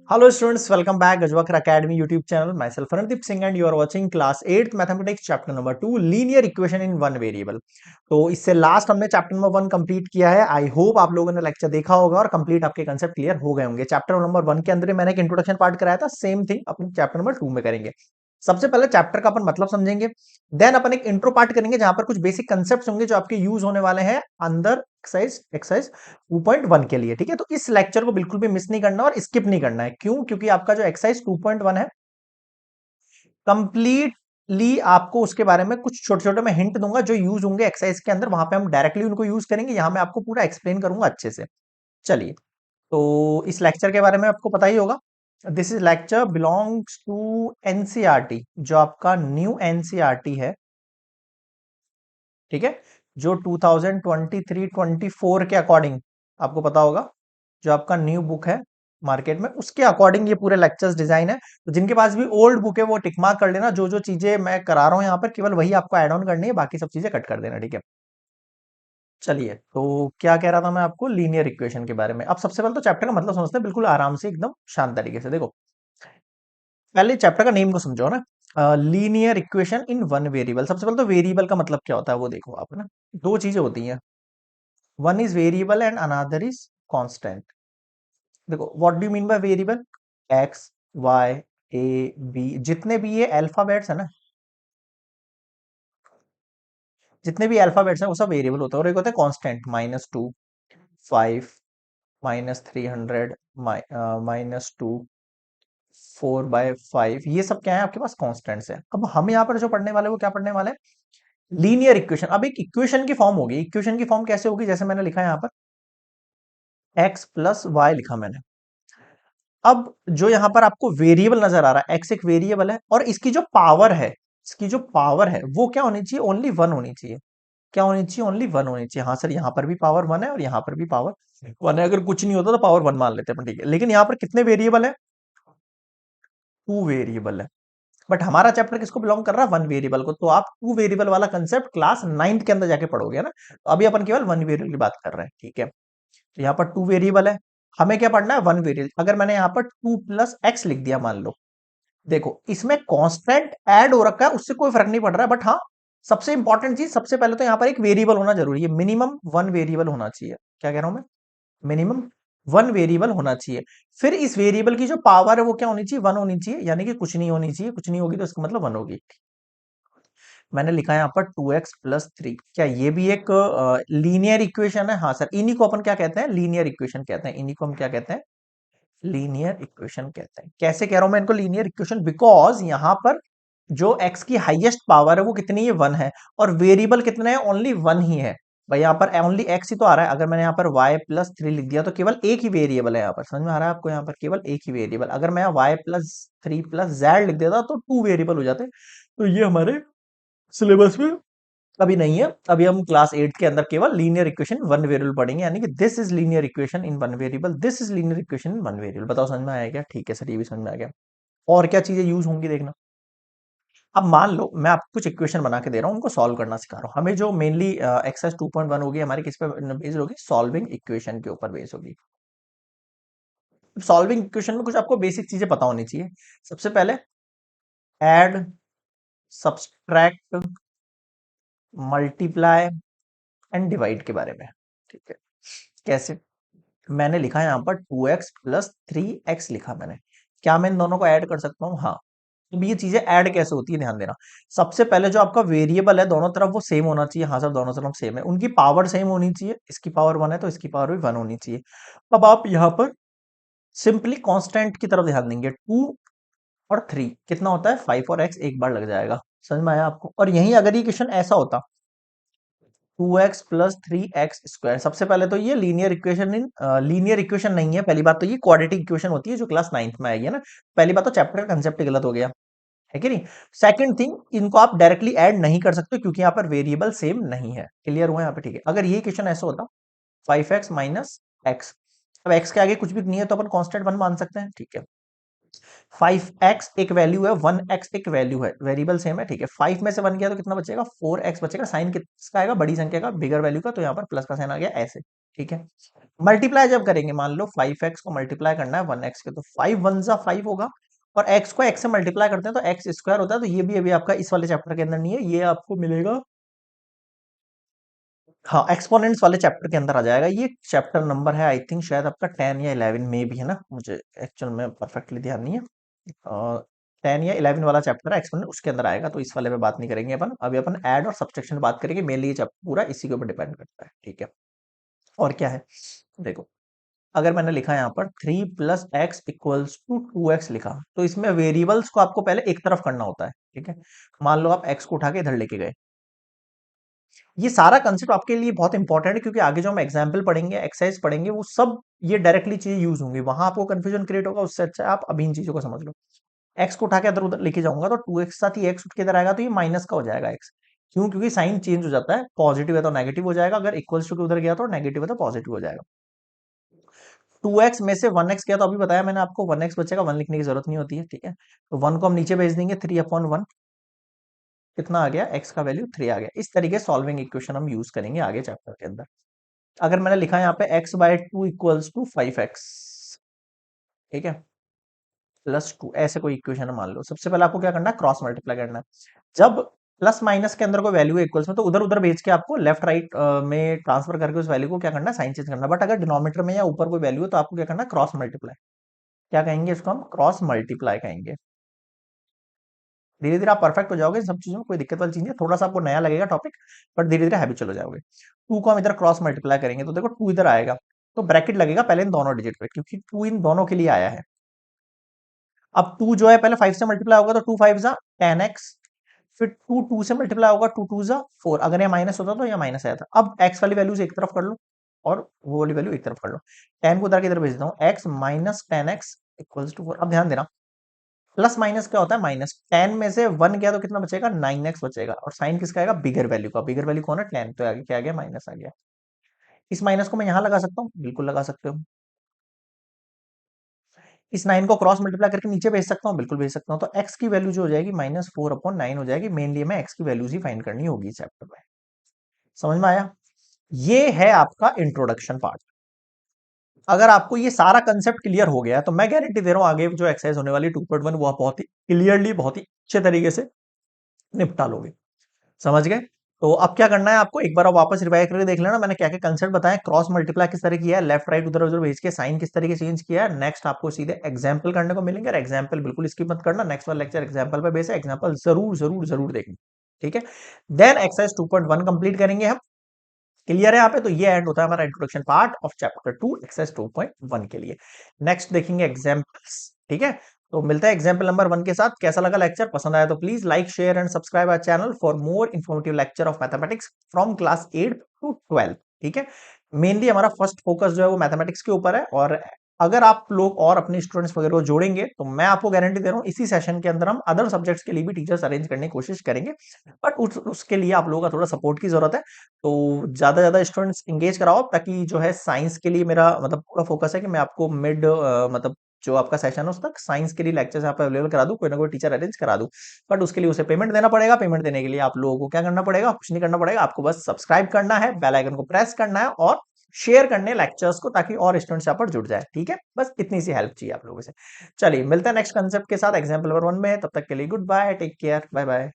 Hello students, welcome back Gajwakar Academy YouTube channel. Myself Randeep Singh and you are watching class 8th mathematics chapter number 2 linear equation in one variable. तो इससे last हमने chapter number 1 complete किया है. I hope आप लोगों ने lecture देखा होगा और कंप्लीट आपके कंसेप्ट क्लियर हो गए होंगे. चैप्टर नंबर 1 के अंदर मैंने एक इंट्रोडक्शन पार्ट कराया था, सेम थिंग अपन चैप्टर नंबर 2 में करेंगे. सबसे पहले चैप्टर का अपन मतलब समझेंगे, देन अपन एक इंट्रो पार्ट करेंगे जहां पर कुछ बेसिक कंसेप्ट होंगे जो आपके यूज होने वाले हैं अंदर एक्सरसाइज 2.1 के लिए. ठीक है, तो इस लेक्चर को बिल्कुल भी मिस नहीं करना और स्किप नहीं करना है. क्यों? क्योंकि आपका जो एक्सरसाइज 2.1 है कंप्लीटली आपको उसके बारे में कुछ छोटे छोटे मैं हिंट दूंगा जो यूज होंगे एक्सरसाइज के अंदर. वहां पे हम डायरेक्टली उनको यूज करेंगे, यहां मैं आपको पूरा एक्सप्लेन करूंगा अच्छे से. चलिए, तो इस लेक्चर के बारे में आपको पता ही होगा. This is lecture belongs to NCERT, जो आपका न्यू एनसीईआरटी है. ठीक है, जो 2023-24 के अकॉर्डिंग आपको पता होगा, जो आपका न्यू बुक है मार्केट में, उसके अकॉर्डिंग ये पूरे लेक्चर्स डिजाइन है. तो जिनके पास भी ओल्ड बुक है वो टिक मार्क कर लेना. जो जो चीजें मैं करा रहा हूं यहाँ पर केवल वही आपको ऐड ऑन करनी है, बाकी सब चीजें कट कर देना. ठीक है, चलिए, तो क्या कह रहा था मैं आपको लीनियर इक्वेशन के बारे में. अब सबसे पहले तो चैप्टर का मतलब समझते हैं बिल्कुल आराम से, एकदम शांत तरीके से. देखो, पहले चैप्टर का नेम को समझो ना. Linear equation in one variable. सबसे पहले तो वेरिएबल का मतलब क्या होता है वो देखो आप ना. दो चीजें होती हैं, one is variable and another is constant. देखो, what do you mean by variable? X, Y, A, B, जितने भी ये अल्फाबेट्स है ना, जितने भी अल्फाबेट्स हैं वो सब वेरिएबल होते हैं. और एक होता है कांस्टेंट, -2, 5, -300, -2, 4/5. ये सब क्या है आपके पास? कांस्टेंट्स है. अब हम यहाँ पर जो पढ़ने वाले हैं वो क्या पढ़ने वाले हैं? Linear equation. अब एक इक्वेशन की फॉर्म होगी. इक्वेशन की फॉर्म कैसे होगी? जैसे मैंने लिखा है यहाँ पर x प्लस वाई लिखा मैंने. अब जो यहां पर आपको वेरिएबल नजर आ रहा है, x एक वेरिएबल है और इसकी जो पावर है, इसकी जो पावर है वो क्या होनी चाहिए? ओनली वन होनी चाहिए. क्या होनी चाहिए? ओनली वन होनी चाहिए. हाँ सर, यहाँ पर भी पावर वन है और यहाँ पर भी पावर वन है. अगर कुछ नहीं होता तो पावर वन मान लेते हैं, ठीक है. लेकिन यहाँ पर कितने वेरिएबल है? टू वेरिएबल है. बट हमारा चैप्टर किसको बिलोंग कर रहा है? वन वेरिएबल को. तो आप टू वेरिएबल वाला कंसेप्ट क्लास 9th के अंदर जाके पढ़ोगे ना. तो अभी अपन केवल वन वेरिएबल की बात कर रहे हैं. ठीक है, तो यहाँ पर टू वेरिएबल है, हमें क्या पढ़ना है? One variable. अगर मैंने यहाँ पर 2 + x लिख दिया मान लो, देखो इसमें कांस्टेंट ऐड हो रखा है, उससे कोई फर्क नहीं पड़ रहा है. बट हाँ, सबसे इंपॉर्टेंट चीज, सबसे पहले तो यहाँ पर एक वेरिएबल होना जरूरी है. मिनिमम वन वेरिएबल होना चाहिए. क्या कह रहा हूं मैं? मिनिमम वन वेरिएबल होना चाहिए. फिर इस वेरिएबल की जो पावर है वो क्या होनी चाहिए? वन होनी चाहिए. यानी कि कुछ नहीं होनी चाहिए. कुछ नहीं होगी तो इसका मतलब वन होगी. मैंने लिखा है यहाँ पर 2x + 3. क्या ये भी एक लीनियर इक्वेशन है? हाँ सर, इन्हीं को अपन क्या कहते हैं? लीनियर इक्वेशन कहते हैं. इन्हीं को हम क्या कहते हैं? लीनियर इक्वेशन कहते हैं. कैसे कह रहा हूं मैं इनको लीनियर इक्वेशन? बिकॉज यहां पर जो x की हाईएस्ट पावर है वो कितनी है? वन है. और वेरिएबल कितने हैं? ओनली वन ही है. भाई यहाँ पर ओनली x ही तो आ रहा है. अगर मैंने यहाँ पर y + 3 लिख दिया तो केवल एक ही वेरिएबल है. यहाँ पर समझ में आ रहा है आपको? यहाँ पर केवल एक ही वेरिएबल. अगर मैं y + 3 + z लिख देता तो टू वेरिएबल हो जाते. तो ये हमारे सिलेबस में अभी नहीं है. अभी हम क्लास 8 के अंदर केवल लीनियर इक्वेशन वन वेरिएबल पढ़ेंगे. यानी कि this is linear equation in one variable, this is linear equation in one variable. बताओ समझ में आया क्या? ठीक है सर, ये भी समझ में आ गया. और क्या चीजें यूज होंगी देखना. अब मान लो मैं आपको कुछ इक्वेशन बना के दे रहा हूँ, उनको सॉल्व करना सिखा रहा हूँ. हमें जो मेनली एक्सरसाइज 2.1 होगी हमारी किस पे बेस्ड होगी? सॉल्विंग इक्वेशन के ऊपर बेस्ड होगी. सॉल्विंग इक्वेशन में कुछ आपको बेसिक चीजें पता होनी चाहिए. सबसे पहले add, subtract, multiply and divide के बारे में. ठीक है, कैसे? मैंने लिखा है यहाँ पर 2x + 3x लिखा मैंने. क्या मैं इन दोनों को ऐड कर सकता हूँ? हाँ. तो ये चीजें ऐड कैसे होती है ध्यान देना. सबसे पहले जो आपका वेरिएबल है दोनों तरफ वो सेम होना चाहिए. हाँ सर, दोनों तरफ सेम है. उनकी पावर सेम होनी चाहिए. इसकी पावर वन है तो इसकी पावर भी वन होनी चाहिए. अब आप यहाँ पर सिंपली कांस्टेंट की तरफ ध्यान देंगे. 2 और 3 कितना होता है? 5 और x एक बार लग जाएगा. समझ में आया आपको? और यही अगर ये क्वेश्चन ऐसा होता, 2x + 3x². सबसे पहले तो ये linear equation in linear equation नहीं है. पहली बात तो ये क्वाड्रेटिक इक्वेशन होती है जो क्लास 9th में आएगी, है ना. पहली बात तो चैप्टर का कंसेप्ट गलत हो गया है कि नहीं. सेकंड थिंग, इनको आप डायरेक्टली ऐड नहीं कर सकते क्योंकि यहाँ पर वेरिएबल सेम नहीं है. क्लियर हुआ यहाँ पे? ठीक है. अगर ये क्वेश्चन ऐसा होता 5x - x, अब x के आगे कुछ भी नहीं है तो अपन कांस्टेंट वन मान सकते हैं. ठीक है, 5x एक वैल्यू है, 1x एक वैल्यू है, वेरिएबल सेम है, ठीक है। 5 में से 1 गया तो कितना बचेगा, 4x बचेगा। साइन किसका आएगा, बड़ी संख्या का, बिगर वैल्यू का, तो यहाँ पर प्लस का साइन आ गया ऐसे, ठीक है। मल्टीप्लाई जब करेंगे, मान लो 5x को मल्टीप्लाई करना है 1x के, तो 5 1 जा 5 होगा, और x को x से मल्टीप्लाई करते हैं तो x स्क्वायर होता है, तो ये भी अभी आपका इस वाले चैप्टर के अंदर नहीं है, ये आपको मिलेगा, हाँ, एक्सपोनेंट्स वाले चैप्टर के अंदर आ जाएगा। ये चैप्टर नंबर है आई थिंक शायद आपका 10 या 11 में भी है ना, मुझे एक्चुअल में परफेक्टली ध्यान नहीं है। 10 या 11 वाला चैप्टर है एक्सपोनेंट, उसके अंदर आएगा, तो इस वाले पे बात नहीं करेंगे अपन। अभी अपन ऐड और सब्ट्रैक्शन बात करेंगे, मेनली ये चैप्टर पूरा इसी के ऊपर डिपेंड करता है, ठीक है। और क्या है, देखो, अगर मैंने लिखा यहाँ पर 3 + x = 2x लिखा, तो इसमें वेरिएबल्स को आपको पहले एक तरफ करना होता है, ठीक है। मान लो आप x को उठा के इधर लेके गए, ये सारा कंसेप्ट आपके लिए बहुत इंपॉर्टेंट है, क्योंकि आगे जो हम एग्जाम्पल पढ़ेंगे, एक्सरसाइज पढ़ेंगे, वो सब ये डायरेक्टली चीजें यूज होंगी, वहां आपको कंफ्यूजन क्रिएट होगा, उससे अच्छा है आप अभी इन चीजों को समझ लो। एक्स को उठा के अदर उधर लेके जाऊंगा तो 2x साथ ही एक्स उठ के इधर आएगा, तो ये माइनस का हो जाएगा एक्स। क्यों, क्योंकि साइन चेंज हो जाता है, पॉजिटिव है तो नेगेटिव हो जाएगा, अगर इक्वल्स टू के उधर गया तो नेगेटिव है तो पॉजिटिव हो जाएगा। 2x में से 1x गया, तो अभी बताया मैंने आपको 1x बचेगा, 1 लिखने की जरूरत नहीं होती है, ठीक है। तो 1 को हम नीचे भेज देंगे, 3/1, कितना आ गया, x का वैल्यू 3 आ गया। इस तरीके सॉल्विंग इक्वेशन हम यूज करेंगे आगे चैप्टर के अंदर। अगर मैंने लिखा है यहाँ पे x/2 = 5x, ठीक है, +2, ऐसे कोई इक्वेशन है मान लो, सबसे पहले आपको क्या करना है, क्रॉस मल्टीप्लाई करना है। जब प्लस माइनस के अंदर कोई वैल्यू इक्वल्स में, तो उधर उधर भेज के आपको लेफ्ट राइट में ट्रांसफर करके उस वैल्यू को क्या करना है, साइन चेंज करना है। बट अगर डिनोमिनेटर में या ऊपर कोई वैल्यू है तो आपको क्या करना है, क्रॉस मल्टीप्लाई। क्या कहेंगे इसको, हम क्रॉस मल्टीप्लाई कहेंगे। धीरे धीरे आप परफेक्ट हो जाओगे इन सब चीजों में, कोई दिक्कत वाली चीज नहीं है, थोड़ा सा आपको नया लगेगा टॉपिक, बट धीरे धीरे हैबिचुअल हो जाओगे। 2 को हम इधर क्रॉस मल्टीप्लाई करेंगे, तो देखो 2 इधर आएगा, तो ब्रैकेट लगेगा पहले इन दोनों डिजिट पे, क्योंकि 2 इन दोनों के लिए आया है। अब 2 जो है पहले 5 से मल्टीप्लाई होगा, तो 2 5 जा 10x, फिर 2 2 से मल्टीप्लाई होगा, 2 2 जा 4, अगर ये माइनस होता तो ये माइनस आया था। अब x वाली वैल्यूज एक तरफ कर लो, और वो वाली वैल्यू एक तरफ कर लो। 10 को उधर की तरफ भेज देता हूँ, x minus 10x equals to 4। अब ध्यान देना, प्लस माइनस क्या होता है, माइनस। 10 में से 1 गया तो कितना बचेगा, 9x बचेगा, और साइन किसका आएगा, बिगर वैल्यू का। बिगर वैल्यू कौन है, 10, तो आगे क्या आ गया, माइनस आ गया। इस माइनस को मैं यहां लगा सकता हूँ, बिल्कुल लगा सकते हो। इस 9 को क्रॉस मल्टीप्लाई करके नीचे भेज सकता हूँ, बिल्कुल भेज सकता हूँ। तो x की वैल्यू जो हो जाएगी -4/9 हो जाएगी। मेनली हमें x की वैल्यूज ही फाइंड करनी होगी इस चैप्टर में। समझ में आया, ये है आपका इंट्रोडक्शन पार्ट। अगर आपको ये सारा कंसेप्ट क्लियर हो गया है, तो मैं गारंटी दे रहा हूं आगे जो एक्सरसाइज होने वाली 2.1, वो आप बहुत ही क्लियरली, बहुत ही अच्छे तरीके से निपटा लोगे। समझ गए। तो अब क्या करना है आपको, एक बार आप वापस रिवाइज करके देख लेना मैंने क्या क्या कंसेप्ट बताया, क्रॉस मल्टीप्लाई किस तरह किया है, लेफ्ट राइट उधर उधर भेज के साइन किस तरीके से चेंज किया है। नेक्स्ट आपको सीधे एग्जाम्पल करने को मिलेंगे, और एग्जाम्पल बिल्कुल इसकी मत करना, नेक्स्ट वाला लेक्चर एग्जाम्पल पे बेस है, एग्जाम्पल जरूर जरूर जरूर देखना, ठीक है। देन एक्सरसाइज 2.1 कंप्लीट करेंगे हम। क्लियर है यहाँ पे, तो ये एंड होता है हमारा introduction part of chapter 2 exercise 2.1 के लिए। नेक्स्ट देखेंगे एग्जाम्पल्स, ठीक है। तो मिलता है एग्जाम्पल नंबर 1 के साथ। कैसा लगा लेक्चर, पसंद आया तो please like share and subscribe our channel for more informative lecture of mathematics from class 8 to 12, ठीक है। मेनली हमारा फर्स्ट फोकस जो है वो मैथमेटिक्स के ऊपर है, और अगर आप लोग और अपने स्टूडेंट्स वगैरह को जोड़ेंगे, तो मैं आपको गारंटी दे रहा हूँ इसी सेशन के अंदर हम अदर सब्जेक्ट्स के लिए भी टीचर्स अरेंज करने की कोशिश करेंगे। बट उसके लिए आप लोगों का थोड़ा सपोर्ट की जरूरत है। तो ज्यादा ज्यादा स्टूडेंट्स इंगेज कराओ, ताकि जो है साइंस के लिए मेरा मतलब पूरा फोकस है कि मैं आपको मिड मतलब जो आपका सेशन है उस तक साइंस के लिए लेक्चर्स यहाँ पे अवेलेबल करा दूं, कोई ना कोई टीचर अरेंज करा दूं। बट उसके लिए उसे पेमेंट देना पड़ेगा। पेमेंट देने के लिए आप लोगों को क्या करना पड़ेगा, कुछ नहीं करना पड़ेगा, आपको बस सब्सक्राइब करना है, बेल आइकन को प्रेस करना है, और शेयर करने लेक्चर्स को, ताकि और स्टूडेंट्स यहाँ पर जुड़ जाए, ठीक है। बस इतनी सी हेल्प चाहिए आप लोगों से। चलिए मिलते हैं नेक्स्ट कंसेप्ट के साथ एग्जाम्पल नंबर 1 में, तब तक के लिए goodbye, take care, bye bye.